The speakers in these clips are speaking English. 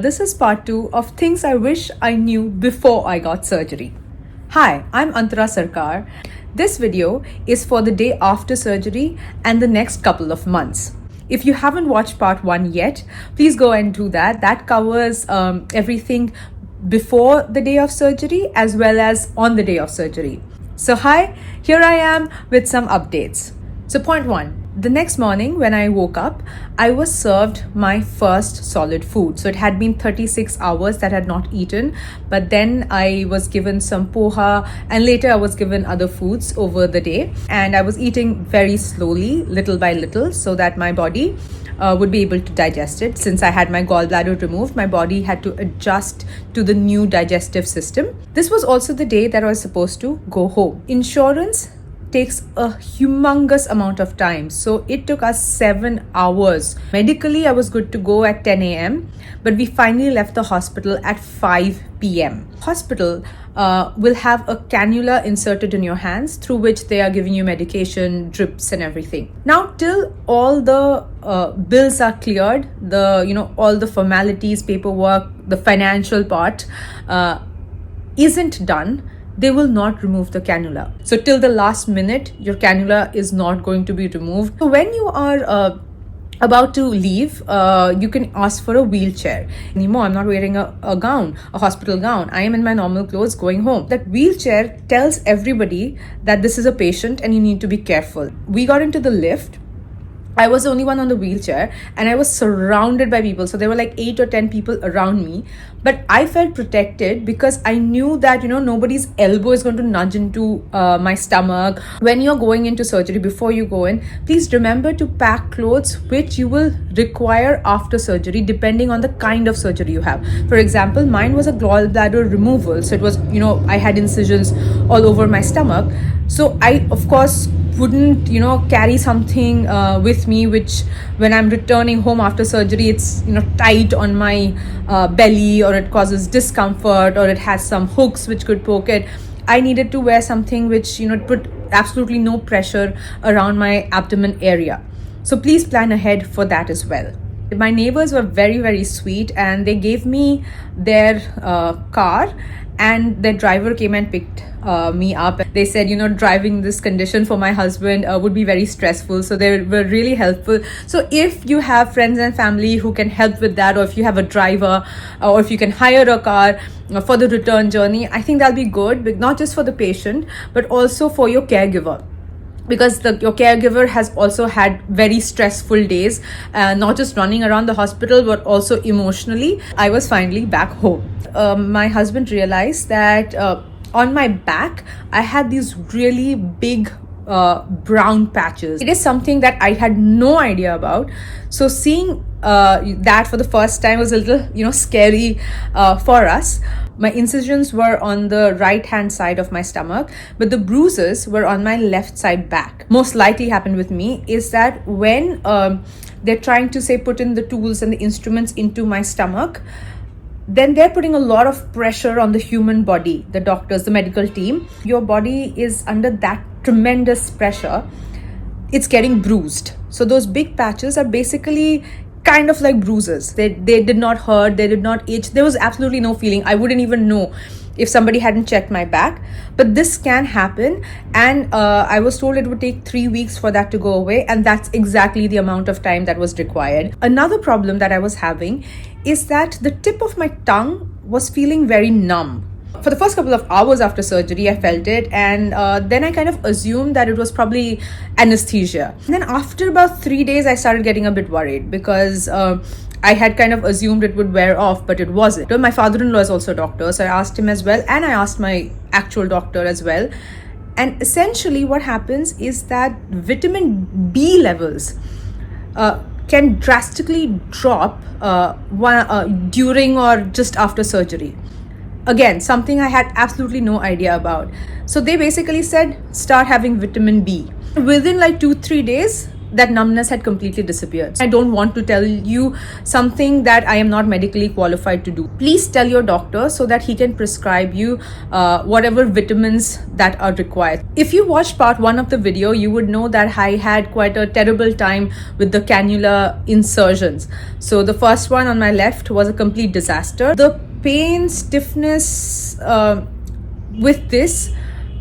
This is part 2 of things I wish I knew before I got surgery. Hi, I'm Antara Sarkar. This video is for the day after surgery and the next couple of months. If you haven't watched part 1 yet, please go and do that. That covers everything before the day of surgery as well as on the day of surgery. So hi, here I am with some updates. So point 1. The next morning when I woke up, I was served my first solid food. So it had been 36 hours that I had not eaten, but then I was given some poha and later I was given other foods over the day. And I was eating very slowly, little by little, so that my body would be able to digest it. Since I had my gallbladder removed, my body had to adjust to the new digestive system. This was also the day that I was supposed to go home. Insurance takes a humongous amount of time, so it took us 7 hours. Medically, I was good to go at 10 a.m., but we finally left the hospital at 5 p.m. Hospital will have a cannula inserted in your hands through which they are giving you medication, drips and everything. Now till all the bills are cleared, all the formalities, paperwork, the financial part isn't done, they will not remove the cannula. So till the last minute, your cannula is not going to be removed. So when you are about to leave, you can ask for a wheelchair. Anymore, I'm not wearing a gown, a hospital gown. I am in my normal clothes going home. That wheelchair tells everybody that this is a patient and you need to be careful. We got into the lift. I was the only one on the wheelchair and I was surrounded by people. So there were like 8 or 10 people around me. But I felt protected because I knew that, nobody's elbow is going to nudge into my stomach. When you're going into surgery, before you go in, please remember to pack clothes which you will require after surgery, depending on the kind of surgery you have. For example, mine was a gallbladder removal. So it was, I had incisions all over my stomach. So I, of course, wouldn't carry something with me which when I'm returning home after surgery it's tight on my belly, or it causes discomfort, or it has some hooks which could poke it. I needed to wear something which put absolutely no pressure around my abdomen area. So please plan ahead for that as well. My neighbors were very, very sweet and they gave me their car, and the driver came and picked me up. They said, driving this condition for my husband would be very stressful. So they were really helpful. So if you have friends and family who can help with that, or if you have a driver, or if you can hire a car for the return journey, I think that'll be good, but not just for the patient, but also for your caregiver. Because your caregiver has also had very stressful days, not just running around the hospital, but also emotionally. I was finally back home. My husband realized that on my back, I had these really big brown patches. It is something that I had no idea about. So seeing that for the first time was a little, scary for us. My incisions were on the right hand side of my stomach, but the bruises were on my left side back. Most likely happened with me is that when they're trying to say put in the tools and the instruments into my stomach, then they're putting a lot of pressure on the human body, the doctors, the medical team. Your body is under that tremendous pressure. It's getting bruised. So those big patches are basically kind of like bruises. They did not hurt, they did not itch. There was absolutely no feeling. I wouldn't even know if somebody hadn't checked my back. But this can happen, and I was told it would take 3 weeks for that to go away, and that's exactly the amount of time that was required. Another problem that I was having is that the tip of my tongue was feeling very numb. For the first couple of hours after surgery, I felt it, and then I kind of assumed that it was probably anesthesia. And then after about 3 days, I started getting a bit worried because I had kind of assumed it would wear off, but it wasn't. My father-in-law is also a doctor, so I asked him as well, and I asked my actual doctor as well. And essentially what happens is that vitamin B levels can drastically drop during or just after surgery. Again, something I had absolutely no idea about. So they basically said, start having vitamin B. Within like 2-3 days, that numbness had completely disappeared. I don't want to tell you something that I am not medically qualified to do. Please tell your doctor so that he can prescribe you whatever vitamins that are required. If you watched part 1 of the video, you would know that I had quite a terrible time with the cannula insertions. So the first one on my left was a complete disaster. The pain, stiffness with this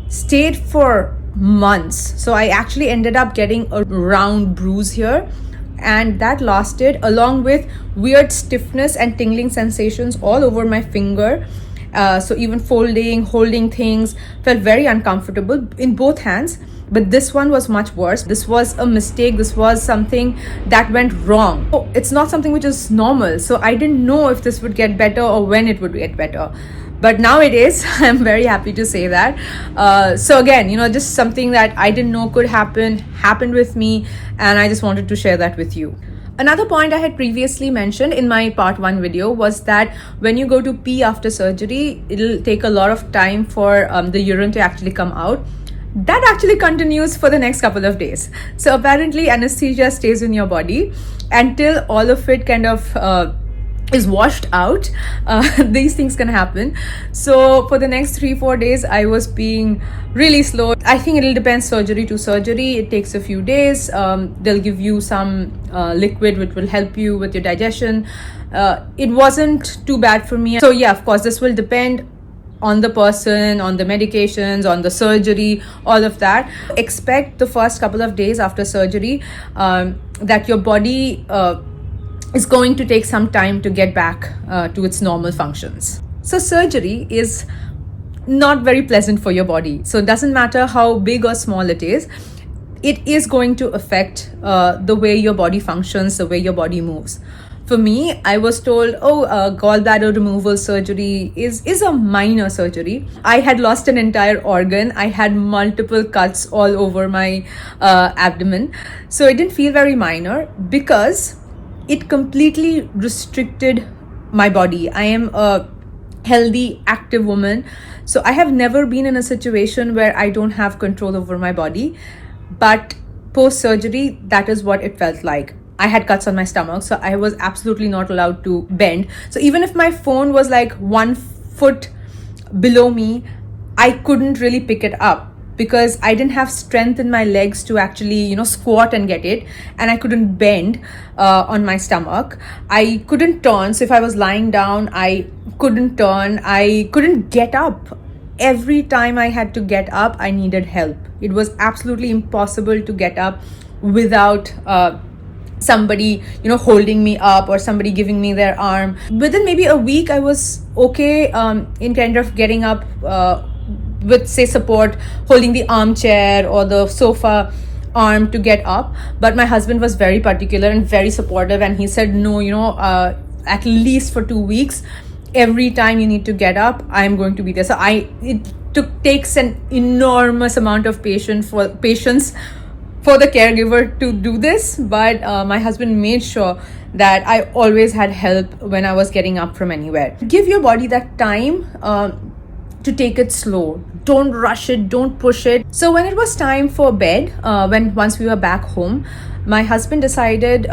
stayed for months. So I actually ended up getting a round bruise here, and that lasted, along with weird stiffness and tingling sensations all over my finger. So even holding things felt very uncomfortable in both hands. But this one was much worse. This was a mistake. This was something that went wrong. So it's not something which is normal. So I didn't know if this would get better or when it would get better. But now it is. I'm very happy to say that. So again, just something that I didn't know could happened with me, and I just wanted to share that with you. Another point I had previously mentioned in my part 1 video was that when you go to pee after surgery, it'll take a lot of time for the urine to actually come out. That actually continues for the next couple of days. So apparently anesthesia stays in your body until all of it kind of is washed out. These things can happen. So for the next 3-4 days, I was being really slow. I think it'll depend surgery to surgery. It takes a few days. They'll give you some liquid which will help you with your digestion. It wasn't too bad for me. So yeah, of course, this will depend on the person, on the medications, on the surgery, all of that. Expect the first couple of days after surgery that your body is going to take some time to get back to its normal functions. So surgery is not very pleasant for your body. So it doesn't matter how big or small it is going to affect the way your body functions, the way your body moves. For me, I was told, gallbladder removal surgery is a minor surgery. I had lost an entire organ. I had multiple cuts all over my abdomen. So it didn't feel very minor because it completely restricted my body. I am a healthy, active woman. So I have never been in a situation where I don't have control over my body. But post-surgery, that is what it felt like. I had cuts on my stomach, so I was absolutely not allowed to bend. So even if my phone was like 1 foot below me, I couldn't really pick it up because I didn't have strength in my legs to actually, squat and get it. And I couldn't bend on my stomach. I couldn't turn. So if I was lying down, I couldn't turn. I couldn't get up. Every time I had to get up, I needed help. It was absolutely impossible to get up without somebody, holding me up or somebody giving me their arm. Within maybe a week, I was okay in kind of getting up with, say, support, holding the armchair or the sofa arm to get up. But my husband was very particular and very supportive, and he said, no, at least for 2 weeks, every time you need to get up, I'm going to be there. So it takes an enormous amount of patience for the caregiver to do this, but my husband made sure that I always had help when I was getting up from anywhere. Give your body that time to take it slow. Don't rush it, don't push it. So when it was time for bed, once we were back home, my husband decided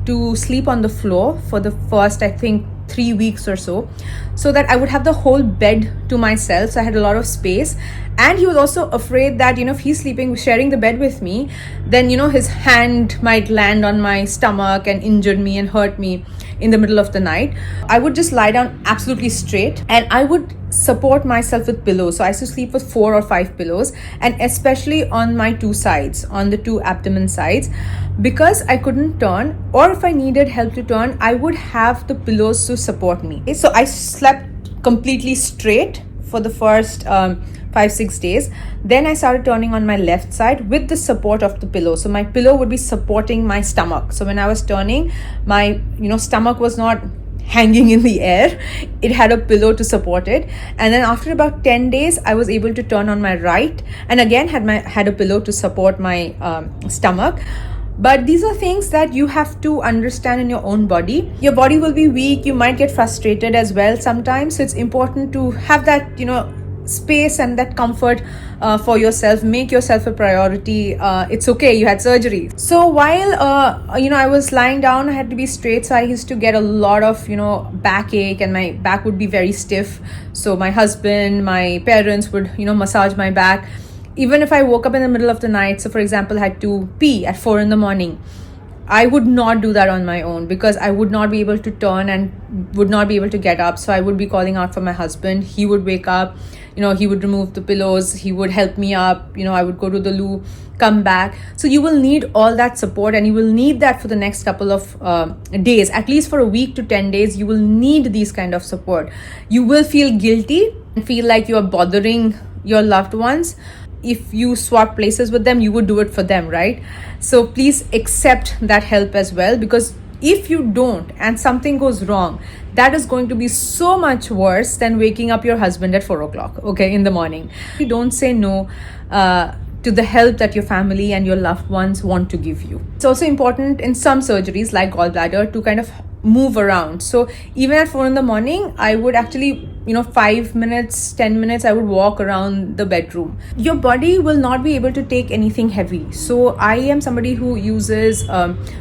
to sleep on the floor for the first, I think, 3 weeks or so that I would have the whole bed to myself. So I had a lot of space. And he was also afraid that, if he's sharing the bed with me, then, his hand might land on my stomach and injure me and hurt me in the middle of the night. I would just lie down absolutely straight and I would support myself with pillows. So I used to sleep with 4 or 5 pillows, and especially on my 2 sides, on the 2 abdomen sides, because I couldn't turn, or if I needed help to turn, I would have the pillows to support me. So I slept completely straight for the first 5-6 days. Then I started turning on my left side with the support of the pillow. So my pillow would be supporting my stomach. So when I was turning, my stomach was not hanging in the air. It had a pillow to support it. And then after about 10 days, I was able to turn on my right, and again had a pillow to support my stomach. But these are things that you have to understand in your own body. Your body will be weak. You might get frustrated as well sometimes. So it's important to have that, space and that comfort for yourself. Make yourself a priority. It's okay, you had surgery. So while I was lying down, I had to be straight, so I used to get a lot of backache, and my back would be very stiff. So my husband, my parents would massage my back. Even if I woke up in the middle of the night, so for example, I had to pee at 4 in the morning, I would not do that on my own, because I would not be able to turn and would not be able to get up. So I would be calling out for my husband. He would wake up, he would remove the pillows, he would help me up, I would go to the loo, come back. So you will need all that support, and you will need that for the next couple of days, at least for a week to 10 days. You will need these kind of support. You will feel guilty and feel like you are bothering your loved ones. If you swap places with them, you would do it for them, right? So please accept that help as well, because if you don't and something goes wrong, that is going to be so much worse than waking up your husband at 4 o'clock, okay, in the morning. You don't say no to the help that your family and your loved ones want to give you. It's also important in some surgeries like gallbladder to kind of move around. So even at 4 in the morning, I would actually 5 minutes, 10 minutes, I would walk around the bedroom. Your body will not be able to take anything heavy. So I am somebody who uses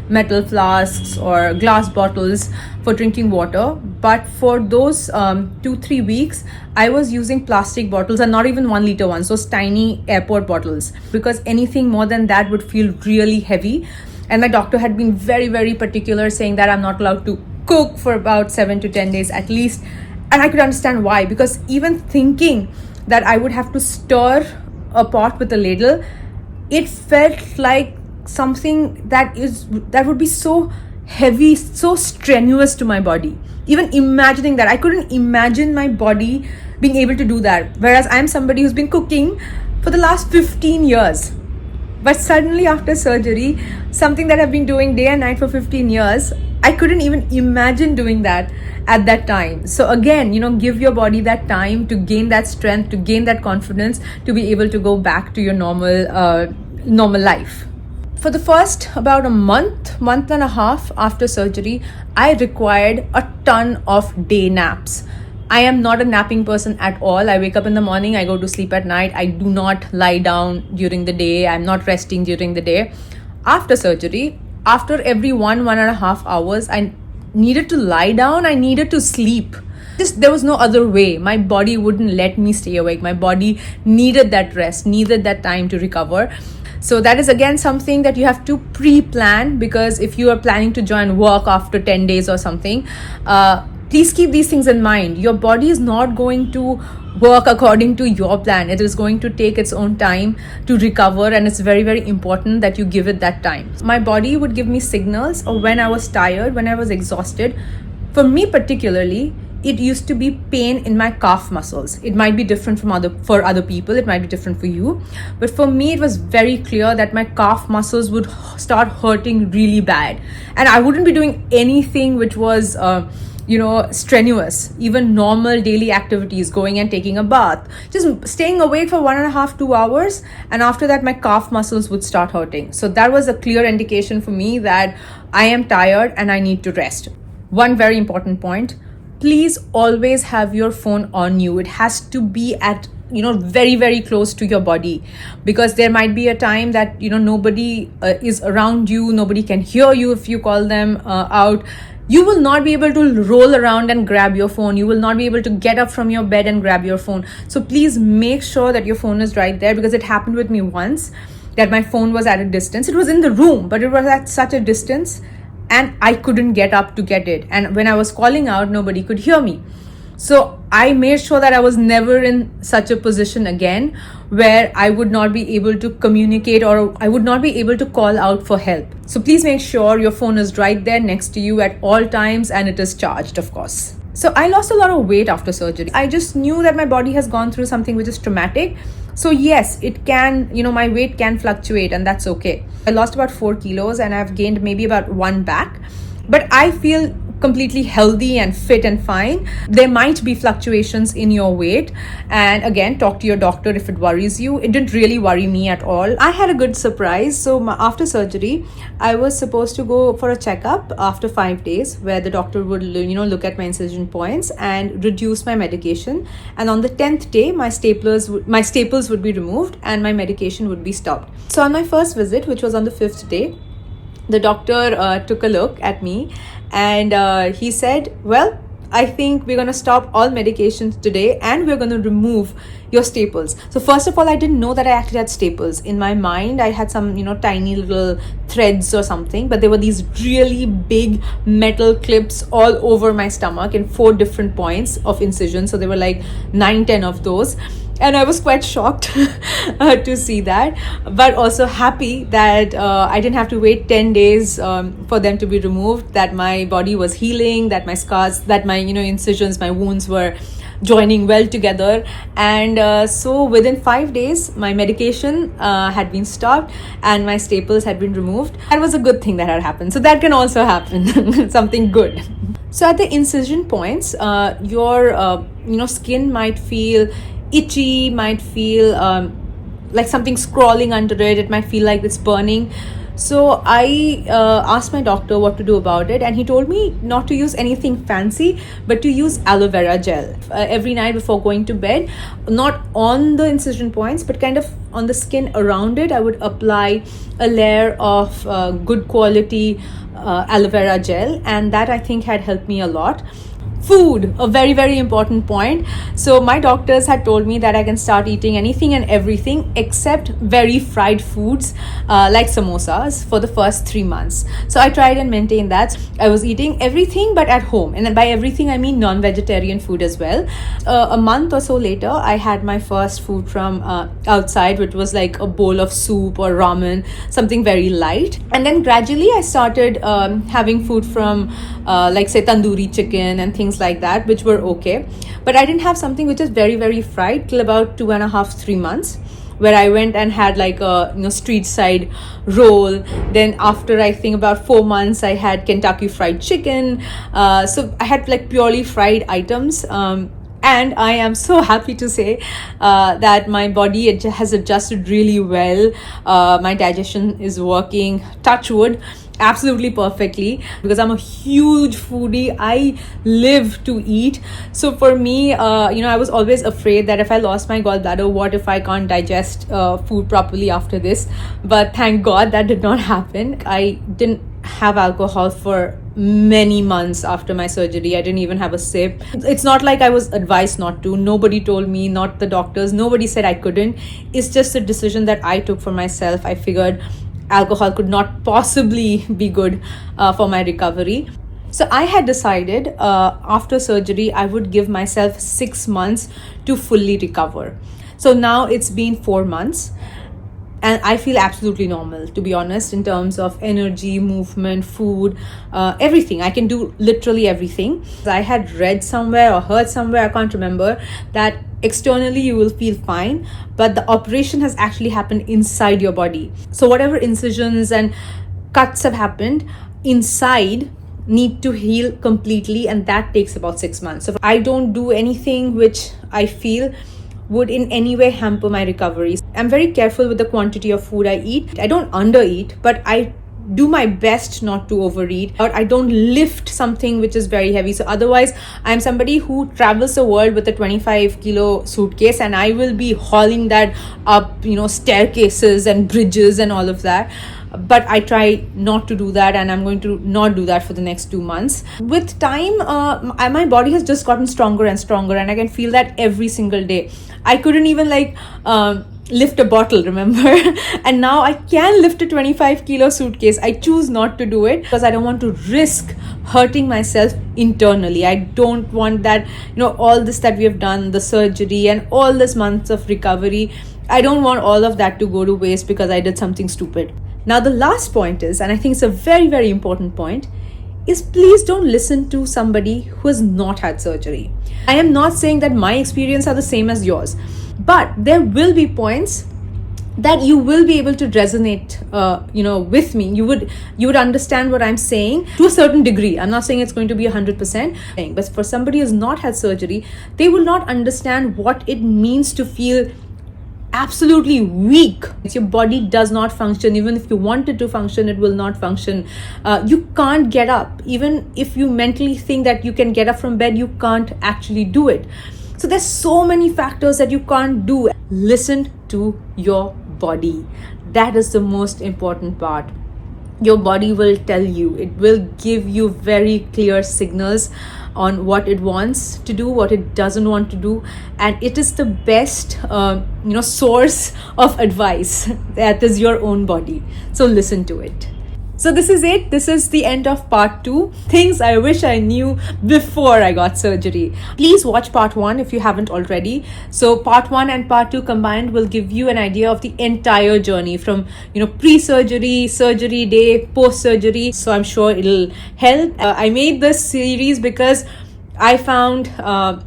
metal flasks or glass bottles for drinking water. But for those 2-3 weeks, I was using plastic bottles, and not even 1 liter ones, those tiny airport bottles, because anything more than that would feel really heavy. And my doctor had been very, very particular, saying that I'm not allowed to cook for about 7 to 10 days at least. And I could understand why, because even thinking that I would have to stir a pot with a ladle, it felt like something that would be so heavy, so strenuous to my body. Even imagining that, I couldn't imagine my body being able to do that. Whereas I'm somebody who's been cooking for the last 15 years. But suddenly after surgery, something that I've been doing day and night for 15 years, I couldn't even imagine doing that at that time. So again, give your body that time to gain that strength, to gain that confidence, to be able to go back to your normal life. For the first about a month and a half after surgery, I required a ton of day naps. I am not a napping person at all. I wake up in the morning, I go to sleep at night. I do not lie down during the day. I'm not resting during the day. After surgery, after every 1.5 hours, I needed to lie down. I needed to sleep. There was no other way. My body wouldn't let me stay awake. My body needed that rest, needed that time to recover. So that is again something that you have to pre-plan, because if you are planning to join work after 10 days or something, please keep these things in mind. Your body is not going to work according to your plan. It is going to take its own time to recover, and it's very, very important that you give it that time. My body would give me signals of when I was tired, when I was exhausted. For me particularly, it used to be pain in my calf muscles. It might be different for other people. It might be different for you. But for me, it was very clear that my calf muscles would start hurting really bad. And I wouldn't be doing anything which was strenuous, even normal daily activities, going and taking a bath, just staying awake for 1.5-2 hours, and after that my calf muscles would start hurting. So that was a clear indication for me that I am tired and I need to rest. One very important point: please always have your phone on you. It has to be at very, very close to your body, because there might be a time that nobody is around you, nobody can hear you if you call them out. You will not be able to roll around and grab your phone. You will not be able to get up from your bed and grab your phone. So please make sure that your phone is right there, because it happened with me once that my phone was at a distance. It was in the room, but it was at such a distance, and I couldn't get up to get it. And when I was calling out, nobody could hear me. So I made sure that I was never in such a position again where I would not be able to communicate, or I would not be able to call out for help. So please make sure your phone is right there next to you at all times, and it is charged, of course. So I lost a lot of weight after surgery. I just knew that my body has gone through something which is traumatic. So yes, it can, my weight can fluctuate, and that's okay. I lost about 4 kilos and I've gained maybe about 1 back. But I feel completely healthy and fit and fine. There might be fluctuations in your weight, and again, talk to your doctor if it worries you. It didn't really worry me at all. I had a good surprise. So after surgery, I was supposed to go for a checkup after 5 days, where the doctor would look at my incision points and reduce my medication. And on the 10th day, my staples would be removed and my medication would be stopped. So on my first visit, which was on the 5th day, the doctor took a look at me, and he said, well, I think we're going to stop all medications today and we're going to remove your staples. So first of all, I didn't know that I actually had staples. In my mind, I had some, tiny little threads or something, but there were these really big metal clips all over my stomach in 4 different points of incision. So there were like 9-10 of those. And I was quite shocked to see that, but also happy that I didn't have to wait 10 days for them to be removed, that my body was healing, that my scars, that my incisions, my wounds were joining well together. And so within 5 days, my medication had been stopped and my staples had been removed. That was a good thing that had happened. So that can also happen, something good. So at the incision points, your skin might feel itchy, might feel like something's crawling under it. It might feel like it's burning. So I asked my doctor what to do about it, and he told me not to use anything fancy, but to use aloe vera gel every night before going to bed. Not on the incision points, but kind of on the skin around it. I would apply a layer of good quality aloe vera gel, and that I think had helped me a lot. Food, a very, very important point. So my doctors had told me that I can start eating anything and everything except very fried foods like samosas for the first 3 months. So I tried and maintained that. I was eating everything but at home, and by everything I mean non-vegetarian food as well. A month or so later, I had my first food from outside, which was like a bowl of soup or ramen, something very light. And then gradually I started having food from like say tandoori chicken and things like that, which were okay. But I didn't have something which is very, very fried till about 2.5-3 months, where I went and had like a street side roll. Then after I think about 4 months, I had Kentucky fried chicken. So I had like purely fried items. And I am so happy to say that my body has adjusted really well. My digestion is working, touch wood, absolutely perfectly, because I'm a huge foodie. I live to eat. So for me, I was always afraid that if I lost my gallbladder, what if I can't digest food properly after this? But thank God that did not happen. I didn't have alcohol for many months after my surgery. I didn't even have a sip. It's not like I was advised not to. Nobody told me, not the doctors. Nobody said I couldn't. It's just a decision that I took for myself. I figured alcohol could not possibly be good for my recovery. So I had decided after surgery, I would give myself 6 months to fully recover. So now it's been 4 months. And I feel absolutely normal, to be honest, in terms of energy, movement, food, everything. I can do literally everything. I had read somewhere or heard somewhere, I can't remember, that externally you will feel fine, but the operation has actually happened inside your body. So whatever incisions and cuts have happened inside need to heal completely, and that takes about 6 months. So I don't do anything which I feel would in any way hamper my recovery. I'm very careful with the quantity of food I eat. I don't undereat, but I do my best not to overeat. I don't lift something which is very heavy. So otherwise, I'm somebody who travels the world with a 25-kilo suitcase, and I will be hauling that up, staircases and bridges and all of that. But I try not to do that, and I'm going to not do that for the next 2 months. With time, my body has just gotten stronger and stronger, and I can feel that every single day. I couldn't even lift a bottle, remember? And now I can lift a 25-kilo suitcase. I choose not to do it because I don't want to risk hurting myself internally. I don't want that, all this that we have done, the surgery and all this months of recovery, I don't want all of that to go to waste because I did something stupid. Now, the last point is, and I think it's a very, very important point, is please don't listen to somebody who has not had surgery. I am not saying that my experience are the same as yours, but there will be points that you will be able to resonate with me. You would understand what I'm saying to a certain degree. I'm not saying it's going to be 100%, but for somebody who's not had surgery, they will not understand what it means to feel absolutely weak. Your body does not function. Even if you want it to function, it will not function. You can't get up. Even if you mentally think that you can get up from bed, you can't actually do it. So there's so many factors that you can't do. Listen to your body. That is the most important part. Your body will tell you. It will give you very clear signals on what it wants to do, what it doesn't want to do, and it is the best source of advice. That is your own body. So listen to it. So this is it. This is the end of part 2. Things I wish I knew before I got surgery. Please watch part 1 if you haven't already. So part 1 and part 2 combined will give you an idea of the entire journey from pre-surgery, surgery day, post-surgery. So I'm sure it'll help. I made this series because I found a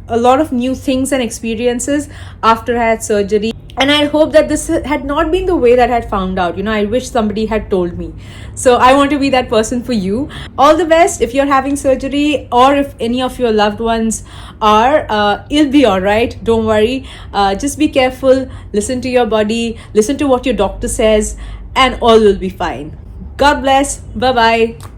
lot of new things and experiences after I had surgery. And I hope that this had not been the way that I had found out. I wish somebody had told me. So I want to be that person for you. All the best if you're having surgery, or if any of your loved ones are. It'll be all right. Don't worry. Just be careful. Listen to your body. Listen to what your doctor says, and all will be fine. God bless. Bye-bye.